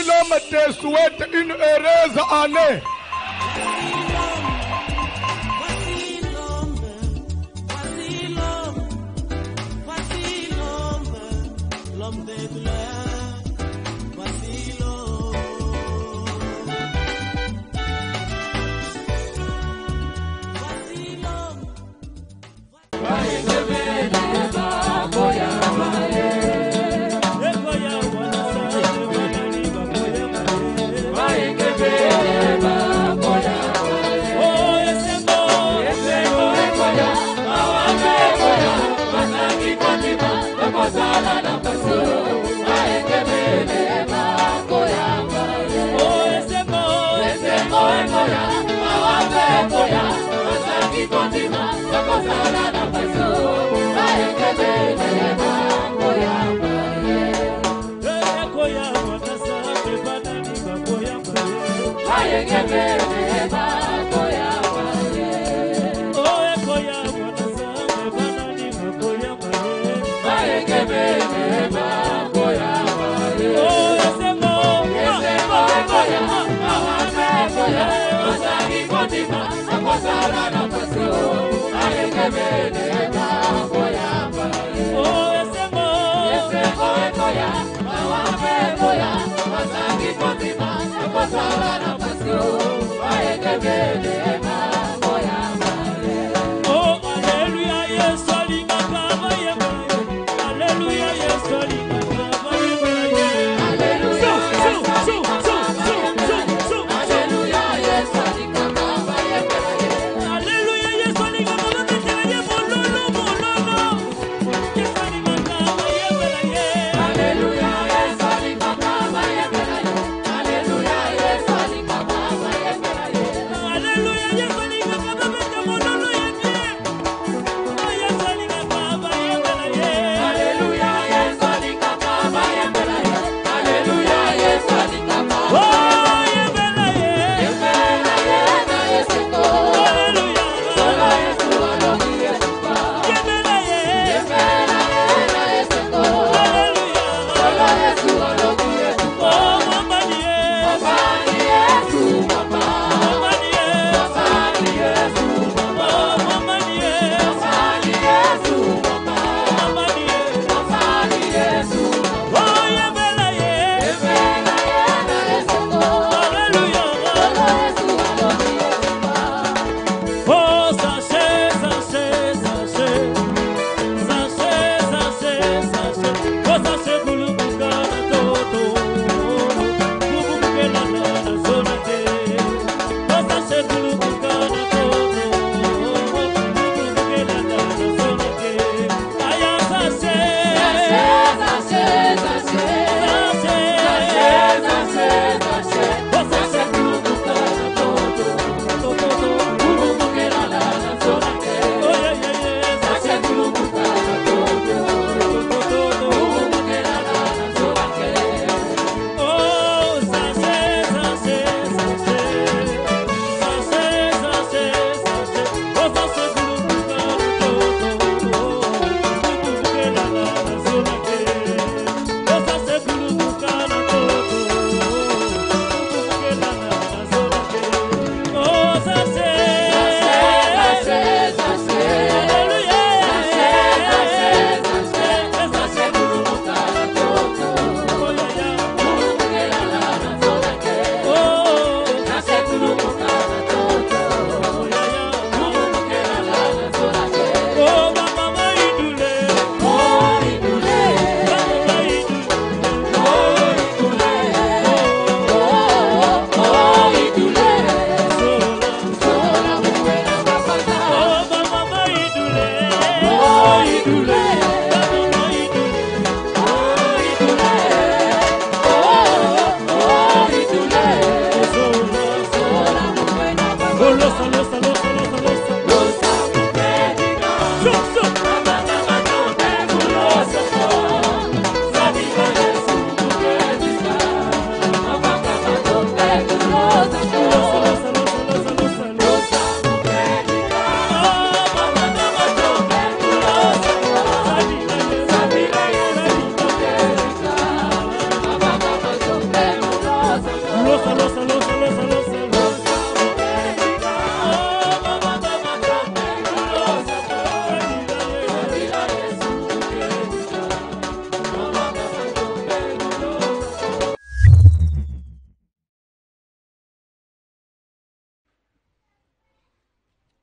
l'homme te souhaite une heureuse année. L'homme des douleurs, voici l'homme. Voici l'homme. Hallelujah.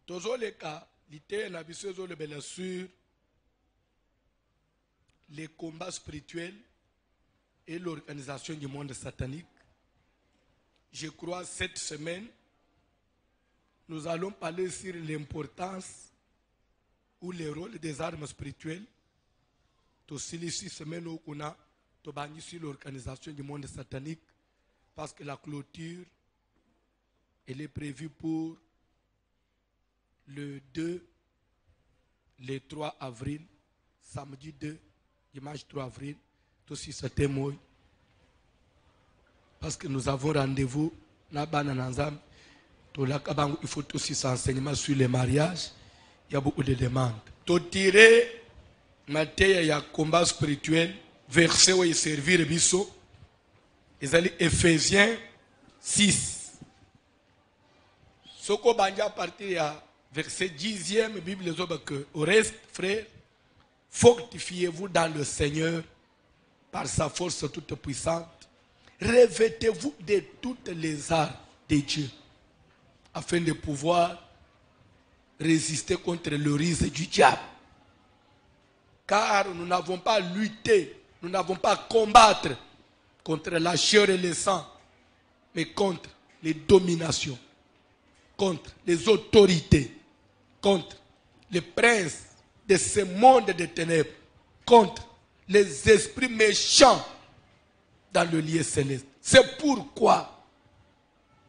Toujours les cas, l'idée n'a pas sur les combats spirituels et l'organisation du monde satanique. Je crois cette semaine, nous allons parler sur l'importance ou le rôle des armes spirituelles. Aussi, les 6 semaines où on a sur l'organisation du monde satanique, parce que la clôture, elle est prévue pour le 2, le 3 avril, samedi 2, dimanche 3 avril, tout aussi ce témoin. Parce que nous avons rendez-vous, il faut aussi s'enseignement sur les mariages, il y a beaucoup de demandes. Tout tirer, il y a combat spirituel, verset où il servir biso, ils allaient Éphésiens 6. Ce qu'on va à partir à verset 10e, Bible dit que au reste, frères, fortifiez-vous dans le Seigneur par sa force toute puissante. Revêtez-vous de toutes les armes de Dieu afin de pouvoir résister contre le risque du diable. Car nous n'avons pas lutté, nous n'avons pas combattre contre la chair et le sang, mais contre les dominations, contre les autorités, contre les princes de ce monde de ténèbres, contre les esprits méchants dans le lieu céleste. C'est pourquoi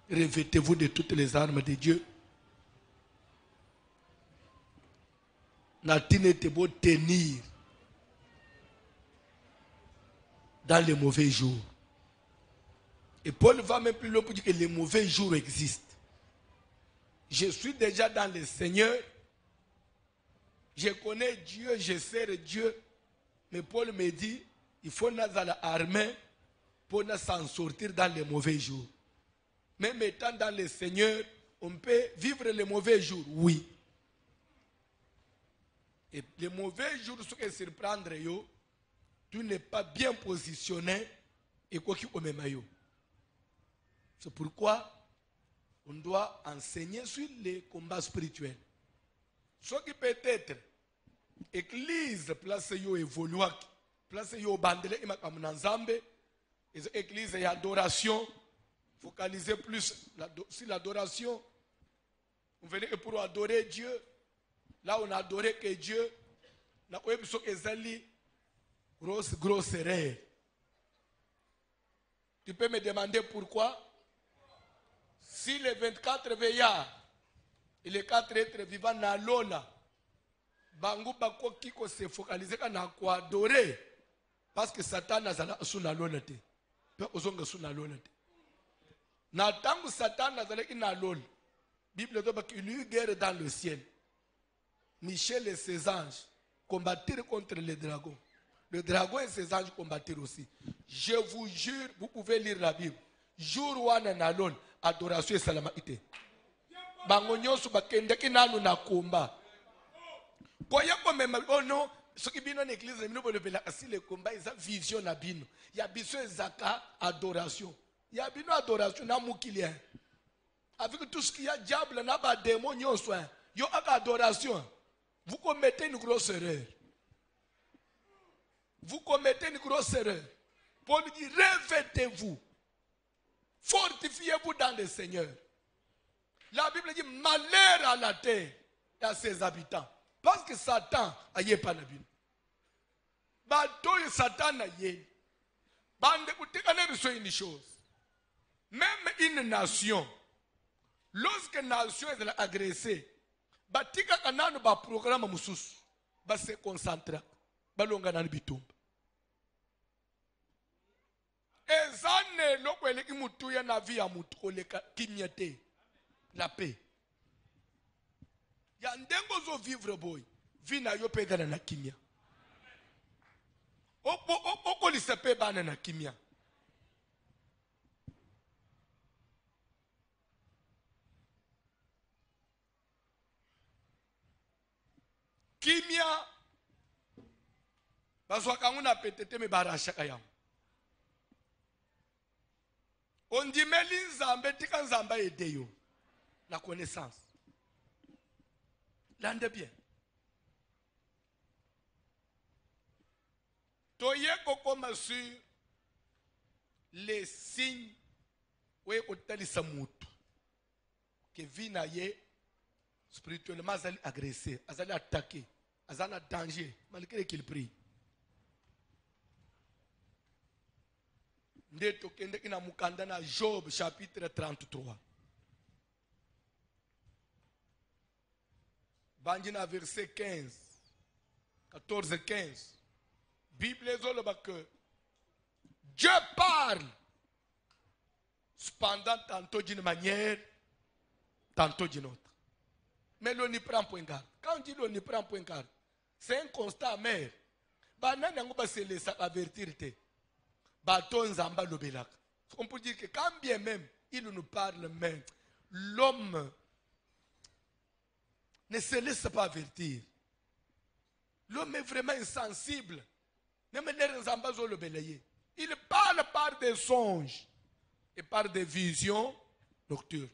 revêtez-vous de toutes les armes de Dieu. N'a-t-il beau tenir dans les mauvais jours. Et Paul va même plus loin pour dire que les mauvais jours existent. Je suis déjà dans le Seigneur. Je connais Dieu, je sers Dieu. Mais Paul me dit, il faut nous armer pour s'en sortir dans les mauvais jours. Même étant dans le Seigneur, on peut vivre les mauvais jours, oui. Et les mauvais jours, ce qui surprendre, tu n'es pas bien positionné et quoi qu'il en ait. C'est pourquoi on doit enseigner sur les combats spirituels. Ce qui peut être, l'église, place yo évolue, place yo bandele ima kamunanzambe, l'église et adoration, focaliser plus sur l'adoration. On venait pour adorer Dieu. Là, on a adoré que Dieu. Na quoi biso ezali grosse erreur. Tu peux me demander pourquoi? Si les 24 veillards et les 4 êtres vivants na lona, bangu bako kiko se focaliser na quoi adorer, parce que Satan nazala suna lona te. Pe ozonga suna lona te. Na tangu Satan nazala ina lona. Bible dit qu'il y eut guerre dans le ciel. Michel et ses anges combattirent contre les dragons. Le dragon et ses anges combattirent aussi. Je vous jure, vous pouvez lire la Bible. Jour wana na lon, adoration et salama ite. Bango nyonso bakendeki nanu na komba. Koya ko mema oh non, ce qui bino na église bino bolebela asi le combat isa vision na bino. Ya biso ezaka adoration. Ya bino adoration na mukilien. Avec tout ce qu'il y a diable na ba démon nyonso. Yo aka adoration. Vous commettez une grosse erreur. Vous commettez une grosse erreur. Paul dit, revêtez-vous. Fortifiez-vous dans le Seigneur. La Bible dit, malheur à la terre et à ses habitants. Parce que Satan a yé pas la Bible. Bateau et Satan a yé. Bande écoutez, on une chose. Même une nation, lorsque une nation est agressée, batika kananu ba programme mususu ba se concentra balonga na bitumba ezane lokwele imutu ya na via mutu koleka kimyete la paix ya ndengo zo vivre boy vina yo pedana na kimya oko lisepe bana na kimya kimia bazwaka nguna petete me barashaka yam ondimeli nzambe tika nzamba edeyo la connaissance Lande bien. Toye kokoma sur les signes ouais otalisa mutu que vina ye spirituellement azali agressé, azali attaqué, azali en danger malgré qu'il prie. Nde tokende kina mukanda na Job chapitre 33. Bandina verset 15, 14 et 15. Bible zoloba que Dieu parle cependant tantôt d'une manière, tantôt d'une autre. Mais l'on n'y prend point garde. Quand on dit l'on n'y prend point garde, c'est un constat amer. Se laisse avertir. On peut dire que quand bien même il nous parle même, l'homme ne se laisse pas avertir. L'homme est vraiment insensible. Il parle par des songes et par des visions nocturnes.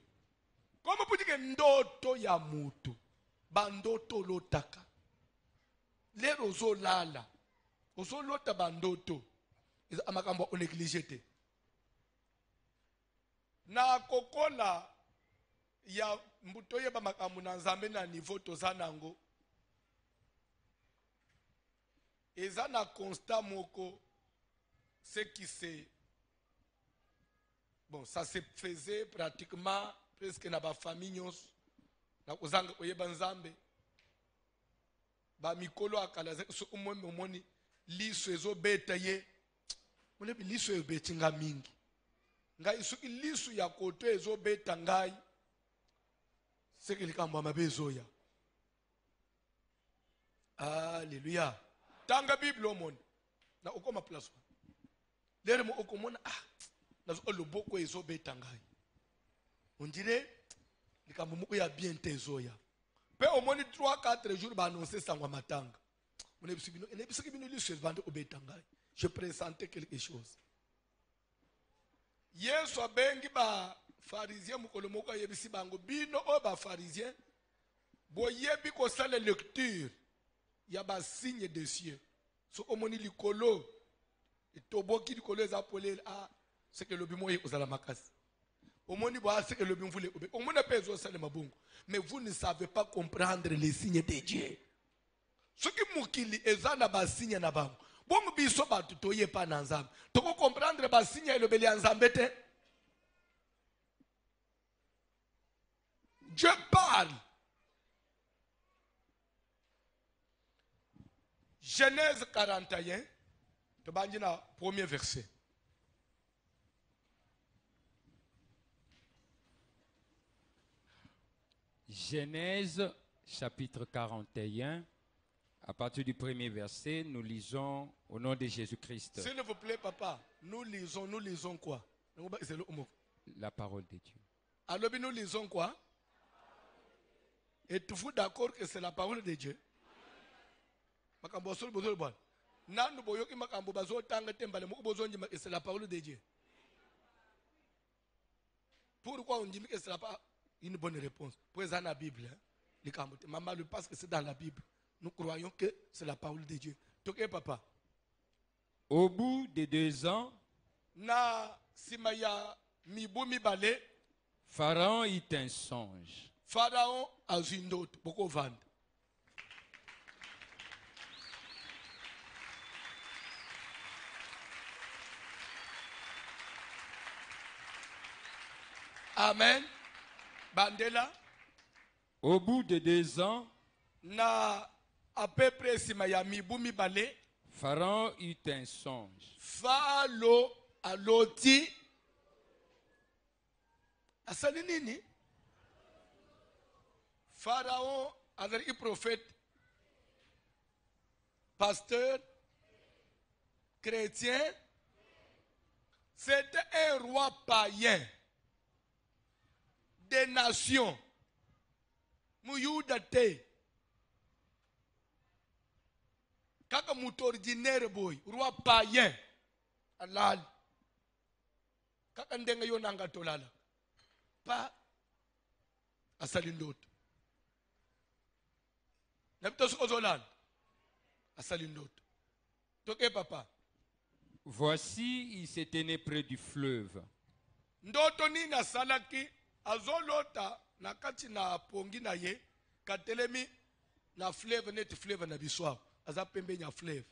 Comme on peut dire que ndoto ya mutu, bandoto lotaka. Les rozo lala, ozo lota bandoto, amakambo o négligé. Na kokola ya mbuto ye ba makambo na nzambe na niveau tozanango. Eza na constat moko ce qui se bon ça se faisait pratiquement presque na ba famille nyos na kozanga oyeba nzambe ba mikolo akala so umwe moni liso ezo beta ye mulebi liso ebetinga mingi ngai so liso ya koto ezo beta ngai sekelikambo mabezo ya Alléluia. Tanga Bible omoni na okoma place lere mo okomona nazo oloboko ezo beta ngai on dirait likambo moko ya bien tezoya pe omoni 3-4 jours ba annoncer sangwa matanga on est bino ene bisiki bino liso vande obeta ngai je présentais quelque chose Yesu abengi ba pharisien mukolo moko yebisi bango bino o ba pharisien boyebi ko sala lecture ya ba signe des cieux so omoni likolo etoboki likolo ezapolele c'est que le bimo est aux alamakasi. Omoni boa c'est que le bimo voulait obé. Omoni pezo sale mabungu. Mais vous ne savez pas comprendre les signes de Dieu. Ce qui mukili ezana ba signe na bango. Bongo biso ba tutoye pa na nzambe. Toko comprendre ba signe e lobeli nzambe te. Dieu parle. Genèse 41, te bandina premier verset. Genèse chapitre 41, à partir du premier verset, nous lisons au nom de Jésus-Christ. S'il vous plaît, papa, nous lisons quoi? La parole de Dieu. Alors, nous lisons quoi? Êtes-vous d'accord que c'est la parole de Dieu? C'est la parole de Dieu. Pourquoi on dit que c'est pas une bonne réponse? Pour ça, dans la Bible, maman le pense que c'est dans la Bible. Nous croyons que c'est la parole de Dieu. Ok, papa. Au bout de 2 ans, na simaya mibumi bale, Pharaon eut un songe. Pharaon a vu une autre, beaucoup vendre. Amen. Bandela. Au bout de 2 ans, Na à peu près simaya mibumi bale. Pharaon eut un songe. Pharaon a loti. Asali nini? Pharaon avait un prophète, pasteur, chrétien. C'était un roi païen des nations. Muyuda te. Kaka mutu ordinaire boy, roi païen. Alal. Kaka ndenga yonanga tolala. Pa asali ndoto. nayebi to soki ozolanda asali ndoto toke papa. Voici, il s'était né près du fleuve. Ndoto nini asalaki azolota na kati na pongi na ye katelemi na fleuve neti fleuve na biso aza pembeni ya fleuve.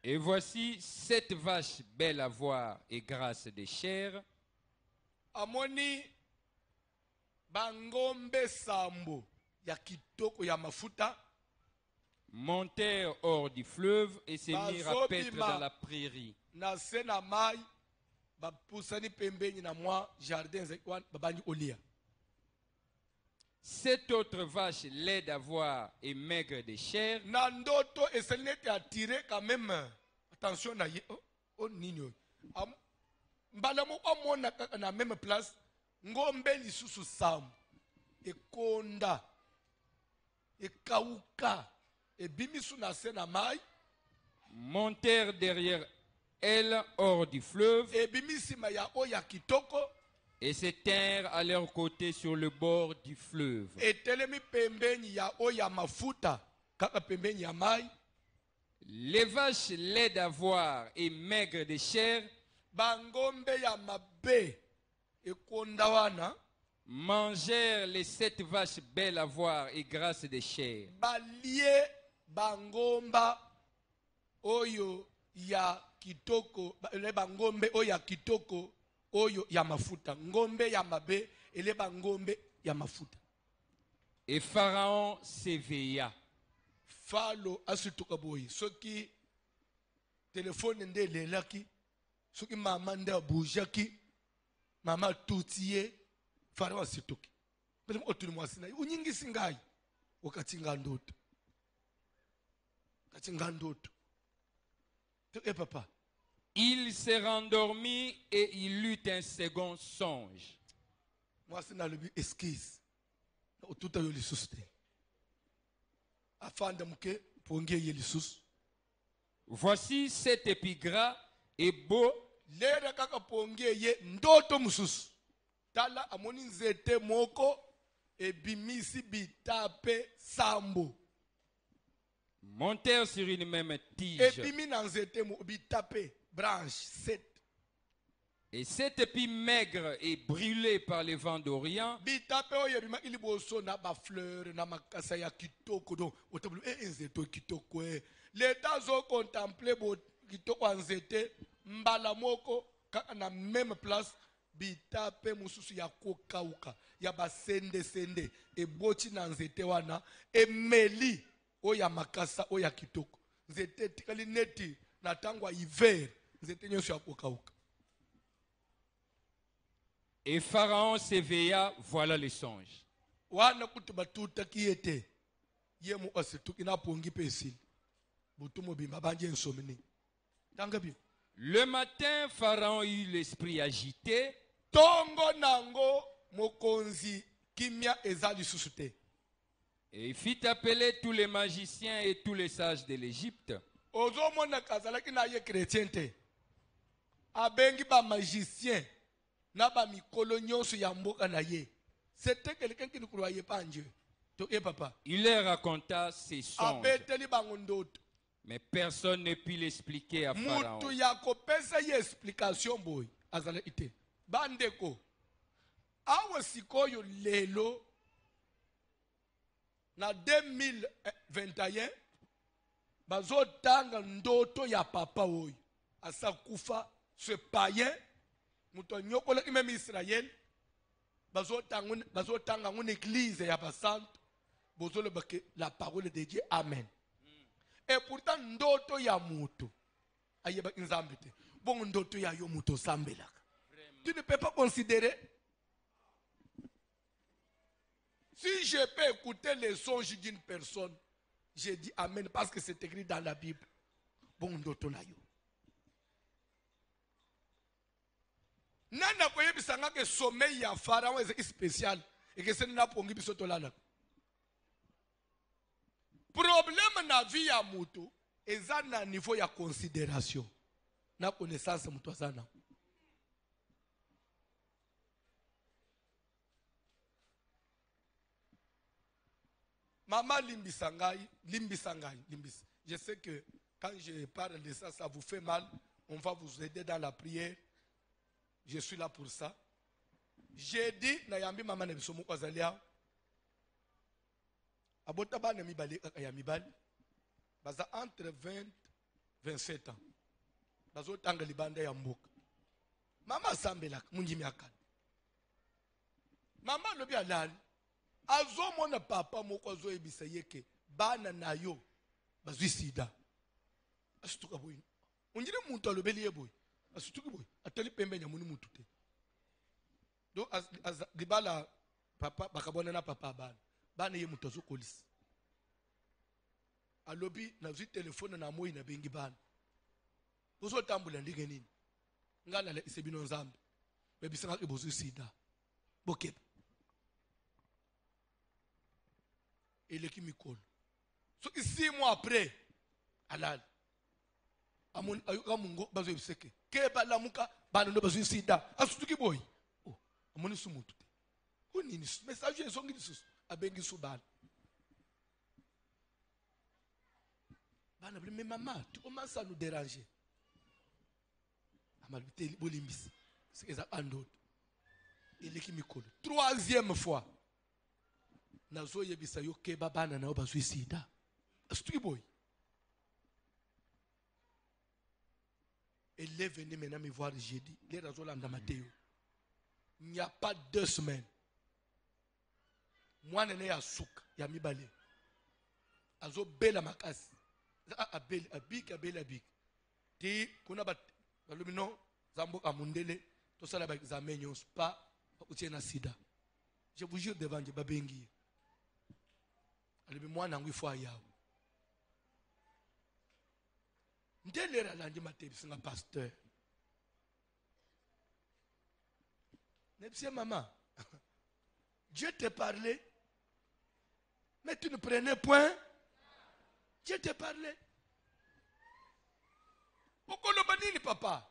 Et voici 7 vaches belles à voir et grasses de chair, Amoni bangombe sambo ya kitoko ya mafuta montèrent hors du fleuve et se mirent à paître Bazobima. dans la prairie. na se na mai bapusani pembeni na mwa jardin zekwan babangi olia. 7 autres vaches laides à voir et maigres de chair Na ndoto esali neti atire quand même attention na ye nini oyo mbala moko amona kaka na même place ngombe lisusu sambo ekonda ekauka ebimisu na se na mai montèrent derrière elles hors du fleuve ebimisima ya oyo ya kitoko et se tinrent à leur côté sur le bord du fleuve. etelemi pembeni ya oyo ya mafuta kaka pembeni ya mai. Les vaches laides à voir et maigres de chair Bangombe ya mabe ekonda wana mangèrent les 7 vaches belles à voir et grasses de chair. balie bangomba oyo ya kitoko ele bangombe oyo ya kitoko oyo ya mafuta ngombe ya mabe ele bangombe ya mafuta. Et Pharaon s'éveilla. Falo asituka boyi soki telefone nde elelaki soki mama nde abujaki mama tutie Farao asituki pele otuli mwasi na ye unyingisi ngai wakati nga ndoto kati nga ndoto to papa. Il se rendormit et il eut un second songe. Mwasi na lobi esquisse na otuta yo lisusu te afanda muke pongi ye lisusu. Voici 7 épis gras et beaux Lera kaka pongi ye ndoto mususu tala amoni nzete moko ebimisi bitape sambo montèrent sur une même tige. ebimi na nzete mo bitape branche 7 Et 7 épis maigres et brûlés par les vents d'Orient bitape oyo ebimaki liboso na bafleur na makasa ya kitoko donc otabulu nzete kitoko leta azocontemple kitoko ya nzete mbala moko kaka na même place bitape mosusu ya kokauka ya basende eboti na nzete wana emeli oyo ya makasa oyo ya kitoko nzete etikali neti na ntango ya hiver nzete nyonso ya kokauka. et Pharaon s'éveilla, voilà le songe. Wana kutu batutaki ye te ye mu asituki na pongi mpe esili butu mobimba banje nsomini tanga bi. Le matin, Pharaon eut l'esprit agité. Tongo nango mokonzi kimia eza lisusu te. Et il fit appeler tous les magiciens et tous les sages de l'Égypte. Ozomona kazalaki na ye chrétien te abengi ba magicien na ba mikolo nyonso ya mboka na ye. C'était quelqu'un qui ne croyait pas en Dieu. To papa. Il leur raconta ses songes. Abeteli bango ndoto. Mais personne ne put l'expliquer à Pharaon. Mutu ya kopesa ye explication boy azala ite. Bandeko. Awa sikoyo lelo na 2021 bazotanga ndoto ya papa oyo asa kufa ce païen mutu nyokola même Israël bazotanga une église ya basante bozoloba ke la parole de Dieu amen. Et pourtant ndoto ya mutu ayeba nzambe te bon ndoto ya yo mutu sambelaka. Tu ne peux pas considérer. Si je peux écouter les songes d'une personne, j'ai dit amen parce que c'est écrit dans la Bible. Bon ndoto na yo. Nana koyebisanga ke sommeil ya Pharaon est spécial et que c'est na pongi biso tolala. Problème na vie ya mutu eza na niveau ya considération na connaissance mutu azana. Maman Limbisangai, Limbisangai, Limbis. Je sais que quand je parle de ça, ça vous fait mal. On va vous aider dans la prière. Je suis là pour ça. J'ai dit, Nayambi Maman Nebisomo Kwazalia. Abotaba Nemibali Ayamibali. Baza entre 20 et 27 ans. Bazo Tanga Libanda Yamboka. Maman Sambelak, Munjimi Akan. Maman Lobi Alal. Azo mona papa moko zo ebisa yeke bana nayo bazwi sida asituka boy unjire muntu alobeli yeboy asituki boy atali pembe nya muni muntu te do az libala papa bakabona na papa bana ye muntu zo kolisi alobi na zi telefone na moyi na bengi bana uzo tambula ndike nini ngala le isebino nzambe bebisanga ke bozu sida bokeba et l'équipe Mikol. So 6 mois après, alal. Amon ayuka mungo bazo ibiseke. Keba lamuka bana no bazo sida. Asutuki boy. Oh, amoni sumutu. Unini message ezongi lisusu abengi subana. Bana bli mais maman, tu commences à nous déranger. Amalbité bolimbis. C'est que ça andot. Et l'équipe Mikol. 3e fois. Nazo yebisa yo keba bana na bazwi sida astuki boy. Elle est venue maintenant me voir jeudi les razo landa Matteo. Il n'y a pas 2 semaines moi nene ya suka ya mibale azo bela makasi abik ti kuna balobi non zambo amundele to sala ba examen nyos pas utiena sida. Je vous jure devant Dieu babengi alibi mwana ngwi fwa yawo ndelera lanje matebi singa pasteur nepsie maman Dieu te parlait mais tu ne prenais point. Dieu te parlait okoloba nini papa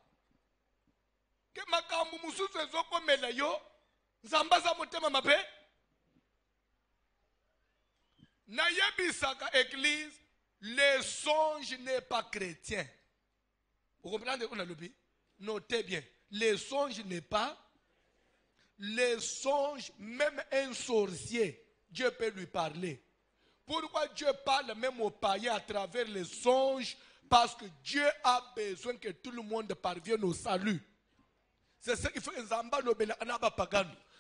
ke makambo mususu ezokomela yo nzamba za motema mabe. Nayebisaka église, le songe n'est pas chrétien. Vous comprenez on a le but? Notez bien. Le songe n'est pas. Le songe, même un sorcier, Dieu peut lui parler. Pourquoi Dieu parle même aux païens à travers les songes? Parce que Dieu a besoin que tout le monde parvienne au salut. C'est ce qu'il faut.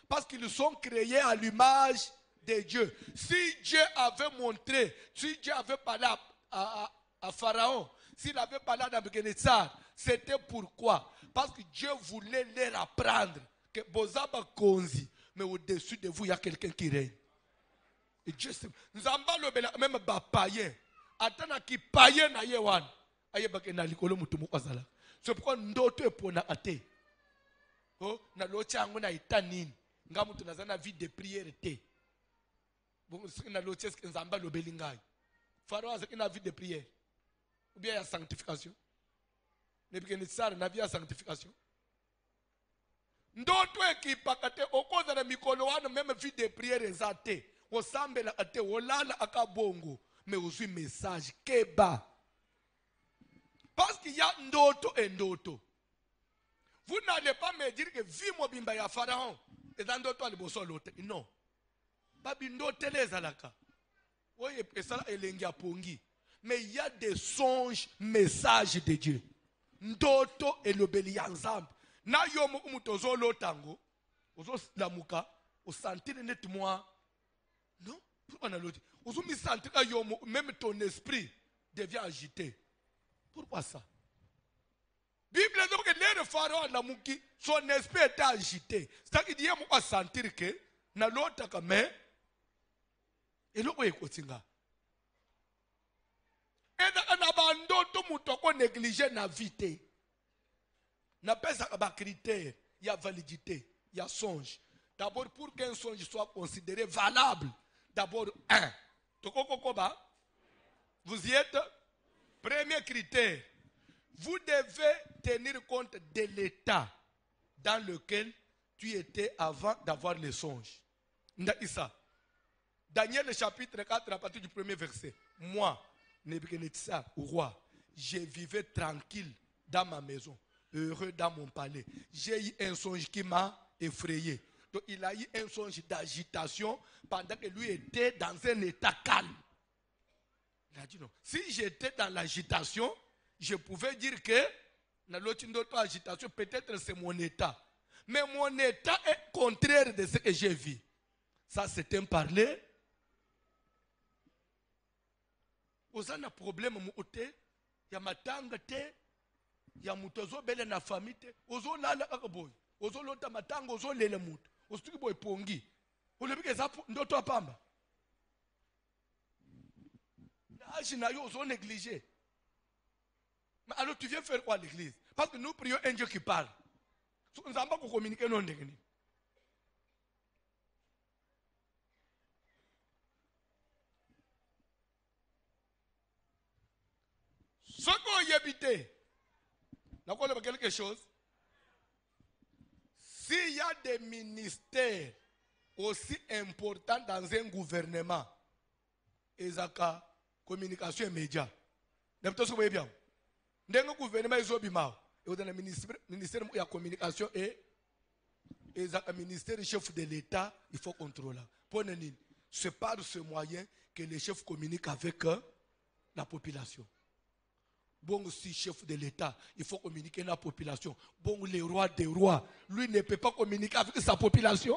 Parce qu'ils sont créés à l'image de Dieu. Si Dieu avait montré, si Dieu avait parlé à Pharaon, s'il avait parlé à Nabuchodonosor, c'était pourquoi? Parce que Dieu voulait leur apprendre que Bozaba Konzi, mais au-dessus de vous, il y a quelqu'un qui règne. Et Dieu sait. Nous avons même des païens. Attends qui païen na yewan. Ayebake na likolo mutumu kwazala. C'est pourquoi ndoto epona ate. Oh, na lochango na itanini. Ngamu tunazana vie de prière te. Pharaon a une vie de prière ou bien la sanctification. Nebuchadnezzar na vie de sanctification. Ndoto ekipakate okoza na mikolo wana même vie de prière ezate. Osambela ate olala akabongo mais uzwi message keba. Parce qu'il y a ndoto et ndoto. Vous n'allez pas me dire que vie mobimba ya Pharaon et dans ndoto aliboso lote. Non. Babindo telezalaka. Oye esala elengi apongi. Mais il y a des songes, messages de Dieu. Ndoto elobeli ya nzambe. Na yomo umutozo lotango. Ozo lamuka. O sentir net moi. Non? Pourquoi on a l'autre? Ozo mi sentir yomo. Même ton esprit devient agité. Pourquoi ça? Bible dit que l'air de Pharaon lamuki. Son esprit était agité. C'est-à-dire qu'il y a à sentir que na l'autre comme et l'autre est kotinga. Et dans abandoto mutoko négligé na vite. Na pesa ba critère, il y a validité, il y a songe. D'abord pour qu'un songe soit considéré valable, d'abord un. Toko kokoba. Vous y êtes? Premier critère. Vous devez tenir compte de l'état dans lequel tu étais avant d'avoir les songes. Nda isa. Daniel chapitre 4 à partir du premier verset. Moi, Nebuchadnezzar, roi, je vivais tranquille dans ma maison, heureux dans mon palais. J'ai eu un songe qui m'a effrayé. Donc il a eu un songe d'agitation pendant que lui était dans un état calme. Il a dit non. Si j'étais dans l'agitation, je pouvais dire que dans l'autre agitation, peut-être c'est mon état. Mais mon état est contraire de ce que j'ai vu. Ça, c'est un parler. Vous avez un problème, il y a matanga te, il y a mutozo bele na famille te, ozo lala akaboy, ozo lota matanga, ozo lele mut, ozo tuki boy pongi. Olebike zapo ndoto apamba. Agi na yo ozo négligé. Mais alors tu viens faire quoi à l'église? Parce que nous prions un Dieu qui parle. Nous n'avons pas communiquer non négligé. Ce qu'on y habite, n'a pas quelque chose. S'il y a des ministères aussi importants dans un gouvernement, ezaka communication et médias. N'importe ce que vous voyez bien. Dans le gouvernement, ils ont bimao. Et dans le ministère de la communication et le ministère chef de l'État, il faut contrôler. Pour nous, c'est par ce moyen que les chefs communiquent avec la population. Bon, aussi chef de l'État, il faut communiquer avec la population. Bon, le roi des rois, lui ne peut pas communiquer avec sa population.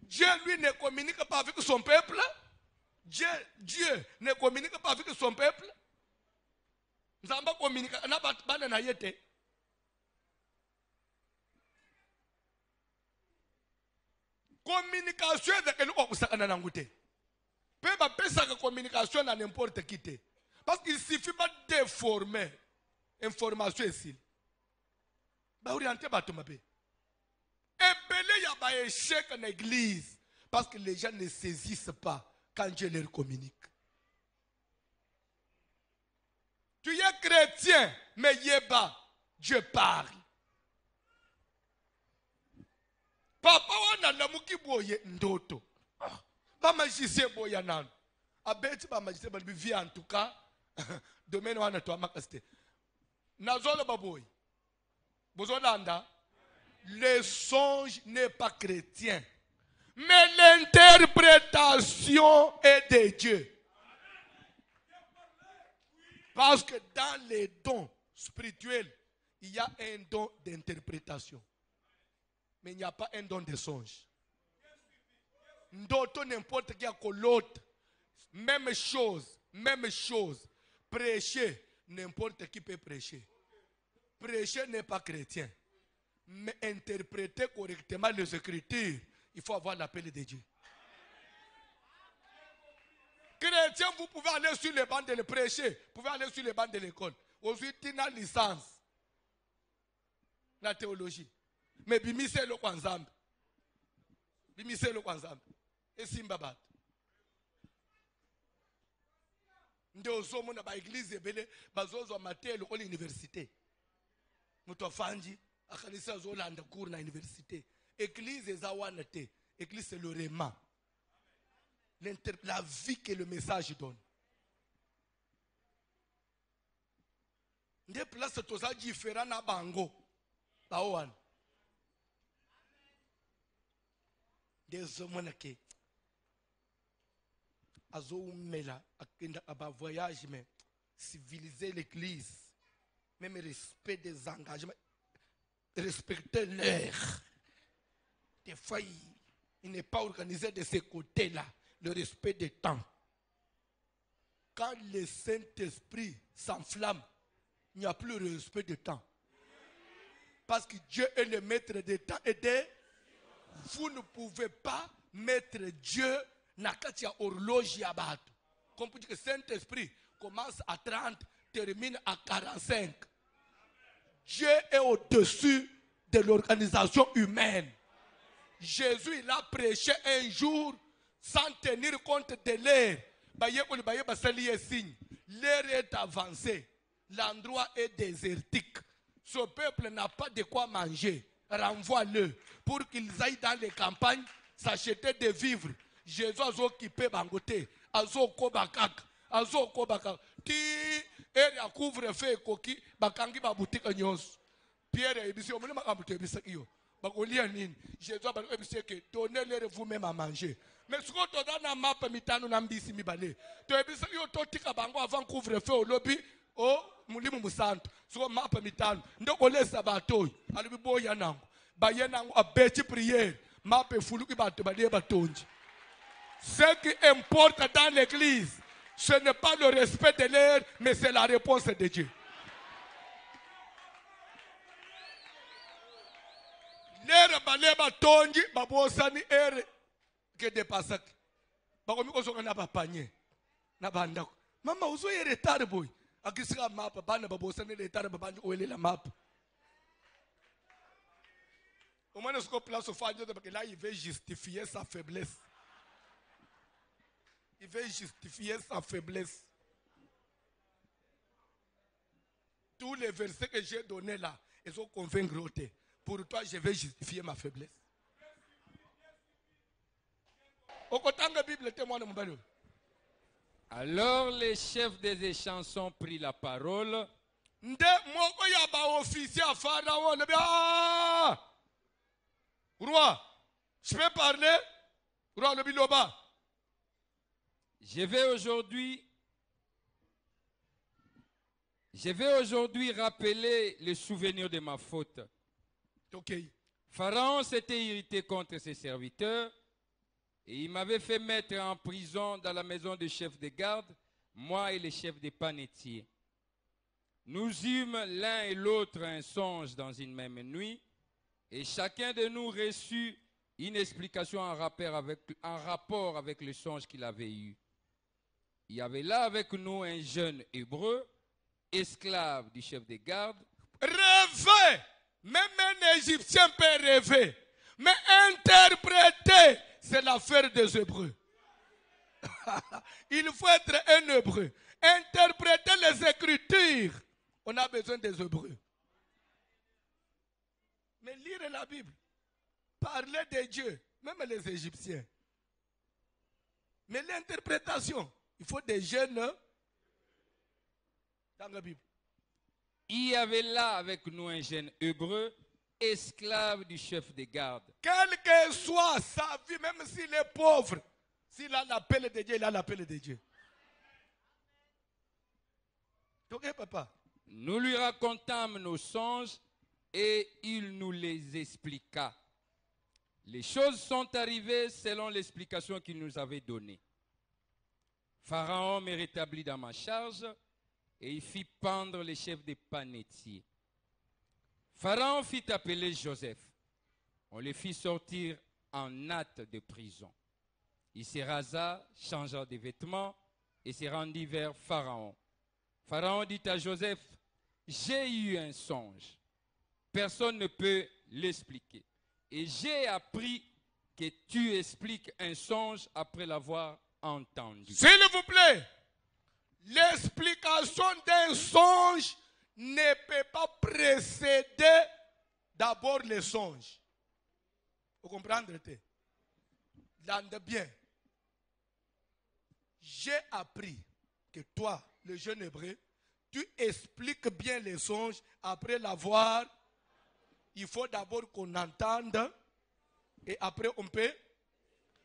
Dieu, lui, ne communique pas avec son peuple. Dieu ne communique pas avec son peuple. Nous n'avons pas communiqué. Communication avec nous. Peu pas ça communication à n'importe qui. Parce qu'il suffit pas de déformer information ici. Bah orienter ba tombe. Et belé ya ba échec en église parce que les gens ne saisissent pas quand Dieu leur communique. Tu es chrétien, mais yeba, Dieu parle. Papa wana lamuki boye ndoto. Ba magicien boya nan. Abeti ba magicien ba vie en tout cas domaine wana to amakasite. Nazolo baboy. Bozolanda. Le songe n'est pas chrétien. Mais l'interprétation est de Dieu. Parce que dans les dons spirituels, il y a un don d'interprétation. Mais il n'y a pas un don de songe. D'autres, n'importe qui a l'autre. Même chose. Prêcher, n'importe qui peut prêcher. Prêcher n'est pas chrétien. Mais interpréter correctement les Écritures, il faut avoir l'appel de Dieu. Chrétien, vous pouvez aller sur les bancs de le prêcher. Vous pouvez aller sur les bancs de l'école. Aujourd'hui, tu as une licence. La théologie. Mais bimise le kwanzambe. Bimise le kwanzambe. Et simbabat. Nde osomo na ba église ebele bazozo matel ko l'université. Muto fanji akanisa zolanda cours na université. Église ezawana te. Église c'est le réma. La vie que le message donne. Des places toza différent na bango. Baoan. Des hommes qui azoumela akenda aba voyage mais civiliser l'église, même respect des engagements, respecter l'heure. Des fois il n'est pas organisé de ce côté-là. Le respect des temps. Quand le Saint-Esprit s'enflamme, il n'y a plus le respect du temps. Parce que Dieu est le maître des temps et des... Vous ne pouvez pas mettre Dieu dans la horloge à battre. Comme pour dire que le Saint-Esprit commence à 30, termine à 45. Dieu est au-dessus de l'organisation humaine. Jésus, il a prêché un jour sans tenir compte de l'air. L'air est avancé. L'endroit est désertique. Ce peuple n'a pas de quoi manger. renvoie-le pour qu'ils aillent dans les campagnes s'acheter des vivres. Jésus a occupé Bangote, a Kobakak, a Kobakak. Ti eri a couvre-feu koki bakangi ba boutique nyos. Pierre ebisi omule makambuto ebisa iyo. Bakolia nini? Jésus a ebisi que donnez-leur vous-même à manger. Mais ce qu'on donne na map mitano na mbisi mibale. To ebisa iyo to tika bango avant couvre-feu au lobby o mulimu musanto. So map mitano. Ndoko lesa batoyi. Alibi boya nango. Baye nango abeti prière. Map fuluki bato balie batonji. Ce qui importe dans l'église, ce n'est pas le respect de l'air, mais c'est la réponse de Dieu. L'air baleba tonji babosani air que dépasse. Bakomi kozonga na bapanye na bandako. Mama uzo ye retard boy. Akisika map bana babosani retard babandi oele la map. Au moins ce qu'on place au fond parce que là il veut justifier sa faiblesse. Il veut justifier sa faiblesse. Tous les versets que j'ai donnés là, ils sont convaincus. Pour toi, je vais justifier ma faiblesse. Alors les chefs des échansons prirent la parole. Roi, je peux parler? Roi, le biloba. Je vais aujourd'hui rappeler le souvenir de ma faute. Okay. Pharaon s'était irrité contre ses serviteurs et il m'avait fait mettre en prison dans la maison du chef de garde, moi et les chefs des panetiers. Nous eûmes l'un et l'autre un songe dans une même nuit et chacun de nous reçut une explication en rapport avec le songe qu'il avait eu. Il y avait là avec nous un jeune hébreu, esclave du chef de garde. Rêver! Même un Égyptien peut rêver. Mais interpréter, c'est l'affaire des Hébreux. Il faut être un Hébreu. Interpréter les Écritures, on a besoin des Hébreux. Mais lire la Bible, parler de Dieu, même les Égyptiens. Mais l'interprétation, il faut des jeunes dans la Bible. Il y avait là avec nous un jeune hébreu, esclave du chef de garde. Quelle que soit sa vie, même s'il est pauvre, s'il a l'appel de Dieu, il a l'appel de Dieu. Ok, papa? Nous lui racontâmes nos songes et il nous les expliqua. Les choses sont arrivées selon l'explication qu'il nous avait donnée. Pharaon me rétablit dans ma charge et il fit pendre les chefs des panetiers. Pharaon fit appeler Joseph. On le fit sortir en hâte de prison. Il se rasa, changea de vêtements et se rendit vers Pharaon. Pharaon dit à Joseph, « J'ai eu un songe. Personne ne peut l'expliquer. Et j'ai appris que tu expliques un songe après l'avoir entendu. » S'il vous plaît, l'explication d'un songe ne peut pas précéder d'abord le songe. Vous comprenez? L'ande bien. J'ai appris que toi, le jeune hébreu, tu expliques bien les songes après l'avoir. Il faut d'abord qu'on entende et après on peut.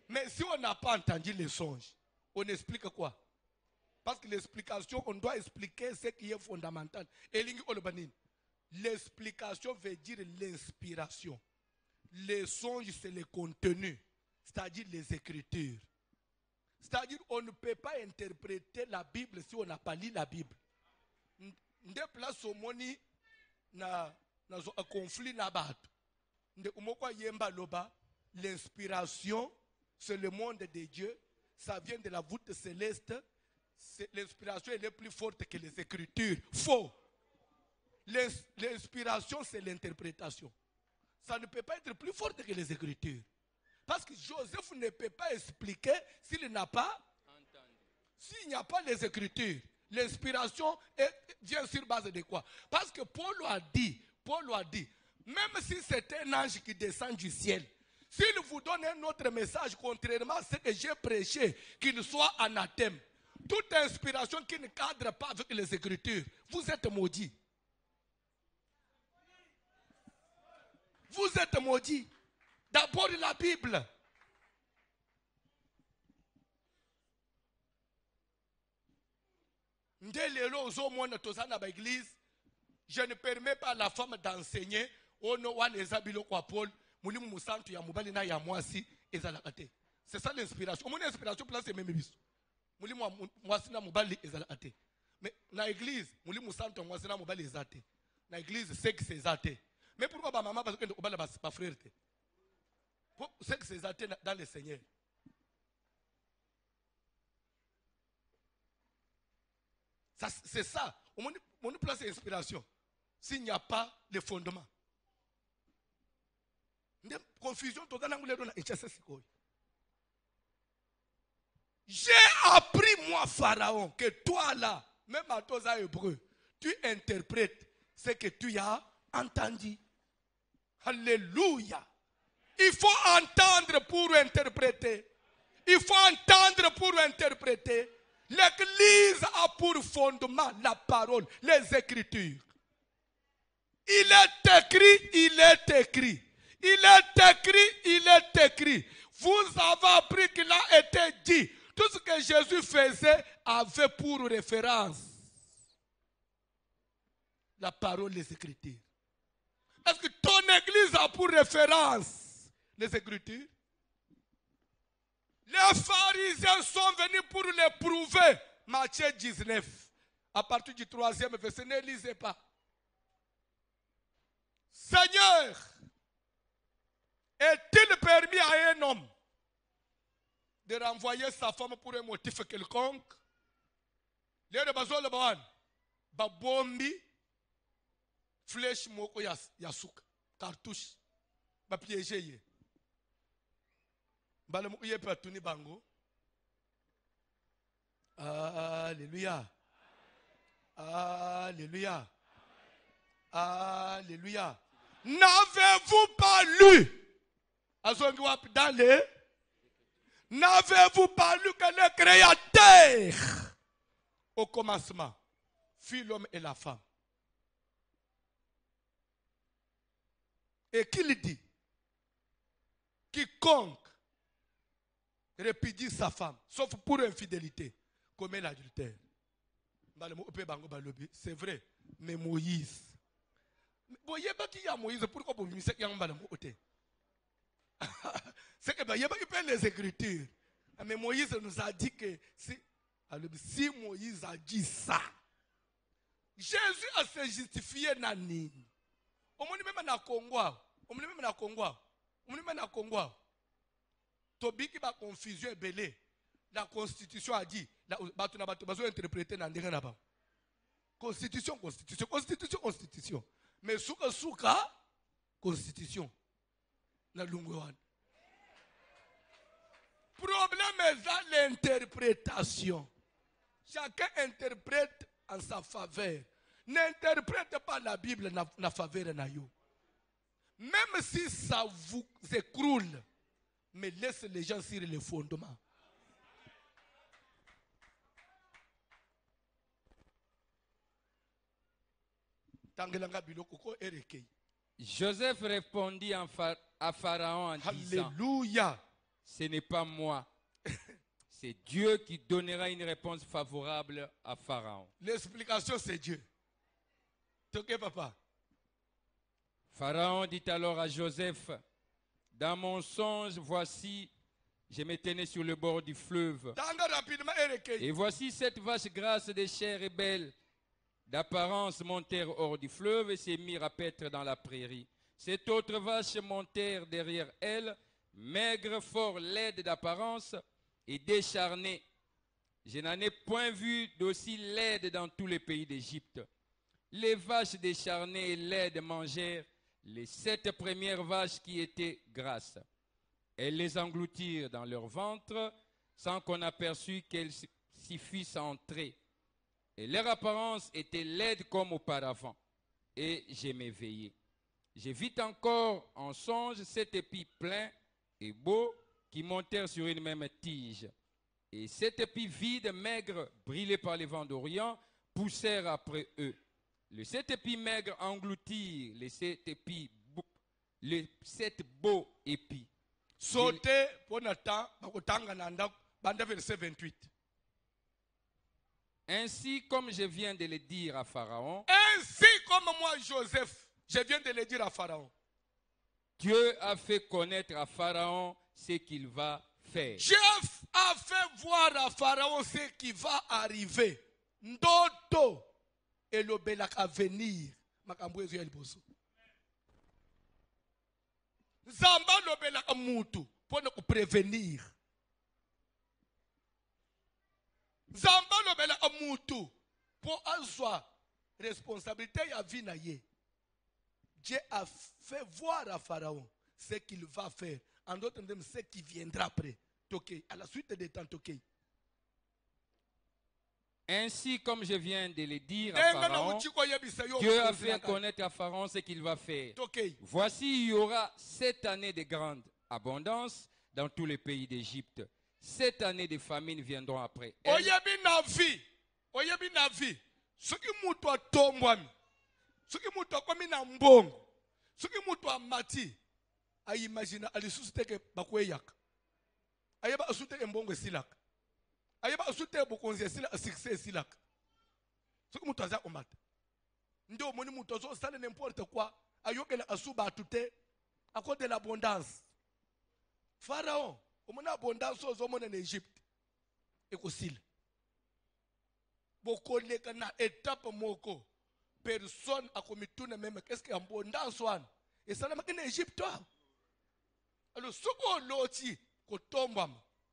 Mais si on n'a pas entendu les songes, on explique quoi? Parce que l'explication, on doit expliquer ce qui est fondamental. L'explication veut dire l'inspiration. Les songes, c'est le contenu, c'est-à-dire les Écritures. C'est-à-dire on ne peut pas interpréter la Bible si on n'a pas lu la Bible. Nde place au moni na conflit na bato. Nde umokwa yemba loba, l'inspiration, c'est le monde de Dieu. Ça vient de la voûte céleste. L'inspiration est plus forte que les Écritures. Faux. L'inspiration, c'est l'interprétation. Ça ne peut pas être plus fort que les Écritures. Parce que Joseph ne peut pas expliquer s'il n'a pas entendu. S'il n'y a pas les Écritures, l'inspiration vient sur base de quoi? Parce que Paul a dit, Même si c'est un ange qui descend du ciel, s'il vous donne un autre message contrairement à ce que j'ai prêché, qu'il soit anathème, toute inspiration qui ne cadre pas avec les Écritures, vous êtes maudits. Vous êtes maudits. D'abord la Bible. Je ne permets pas à la femme d'enseigner. C'est ça l'inspiration. Mon inspiration place c'est même bis. Mais dans l'église, dans l'église, c'est que c'est athée. Mais pourquoi ma maman parce que ma frère c'est que c'est athée dans le Seigneur. C'est ça. On place l'inspiration. S'il n'y a pas de fondement. Confusion totale. J'ai appris moi Pharaon que toi là, même à toi hébreu, tu interprètes ce que tu as entendu. Alléluia. Il faut entendre pour interpréter. Il faut entendre pour interpréter. L'église a pour fondement la parole, les Écritures. Il est écrit, il est écrit. Il est écrit, il est écrit. Vous avez appris qu'il a été dit. Tout ce que Jésus faisait avait pour référence la parole, les Écritures. Est-ce que ton église a pour référence les Écritures? Les pharisiens sont venus pour les prouver. Matthieu 19. À partir du 3e verset, ne lisez pas. Seigneur, est-il permis à un homme de renvoyer sa femme pour un motif quelconque? Les bazol bawan babombi flèche moko yasuk cartouche ba piéger ye bala mo ye patuni bango. Alléluia. Alléluia. Alléluia. N'avez-vous pas lu dans les... N'avez-vous pas lu que le Créateur, au commencement, fit l'homme et la femme? Et qu'il dit, quiconque répudie sa femme, sauf pour infidélité, commet l'adultère. C'est vrai, mais Moïse. Voyez pas qu'il y a Moïse, pourquoi vous me dites qu'il y a un côté? C'est que il y a pas les Écritures. Mais Moïse nous a dit que si Moïse a dit ça, Jésus a se justifié nani. On me dit même na Congo. On me dit même na Congo. On me dit même na Congo. Tobi qui va confusion et belé. La Constitution a dit, tu n'as pas interprété dans le là-bas. Constitution, Constitution, Constitution, Constitution. Mais souka, Constitution. La Lungouane. Problème est dans l'interprétation. Chacun interprète en sa faveur. N'interprète pas la Bible en la faveur na yo. Même si ça vous écroule, mais laisse les gens sur le fondement. Joseph répondit à Pharaon en disant, Alléluia. ce n'est pas moi, c'est Dieu qui donnera une réponse favorable à Pharaon. L'explication c'est Dieu. Ok papa. Pharaon dit alors à Joseph, dans mon songe, voici, je me tenais sur le bord du fleuve. Et voici cette vache grasse de chair et belle, d'apparence montèrent hors du fleuve et se mirent à paître dans la prairie. Cette autre vache montèrent derrière elle, maigre, fort laide d'apparence et décharnée. Je n'en ai point vu d'aussi laide dans tous les pays d'Égypte. Les vaches décharnées et laides mangèrent les 7 premières vaches qui étaient grasses. Elles les engloutirent dans leur ventre sans qu'on aperçût qu'elles s'y fussent entrées. Et leur apparence était laide comme auparavant. Et je m'éveillai. Je vis encore en songe 7 épis pleins et beaux qui montèrent sur une même tige. Et 7 épis vides, maigres, brûlés par les vents d'Orient, poussèrent après eux. Les 7 épis maigres engloutirent les 7 épis, les 7 beaux épis. Sauter pour notre temps, banda verset 28. Ainsi comme je viens de le dire à Pharaon, Ainsi comme moi, Joseph, je viens de le dire à Pharaon. Dieu a fait connaître à Pharaon ce qu'il va faire. Dieu a fait voir à Pharaon ce qui va arriver. Ndoto et le belak à venir. Makambo ezo ya liboso. Zamba lo belak mutu pour nous prévenir. Zamba lo belak mutu pour avoir responsabilité ya vie na ye. Dieu a fait voir à Pharaon ce qu'il va faire. En d'autres termes, ce qui viendra après. Toké, à la suite des temps, Toké. Ainsi comme je viens de le dire à Pharaon, Dieu a fait connaître à Pharaon ce qu'il va faire. Voici, il y aura 7 années de grande abondance dans tous les pays d'Égypte. 7 années de famine viendront après. Oyebi na vie. Soki mutu atombwami. Soki mutu akomi na mbongo. Soki mutu amati. Ayimagina alisusu bakweyaka. Ayeba asute mbongo silaka. Ayeba asute bokonzi silaka succès silaka. Soki mutu aza omata. Ndio omoni mutu azo sala n'importe quoi. Ayokela asuba atute à cause de l'abondance. Pharaon, omona abondance ozomona na Égypte. Ekosila. Bokoleka na étape moko. Personne a commis tout le même. Qu'est-ce qu'il y a abondance one? Et ça n'a pas qu'en Égypte. Alors, ce qu'on loti, qu'on tombe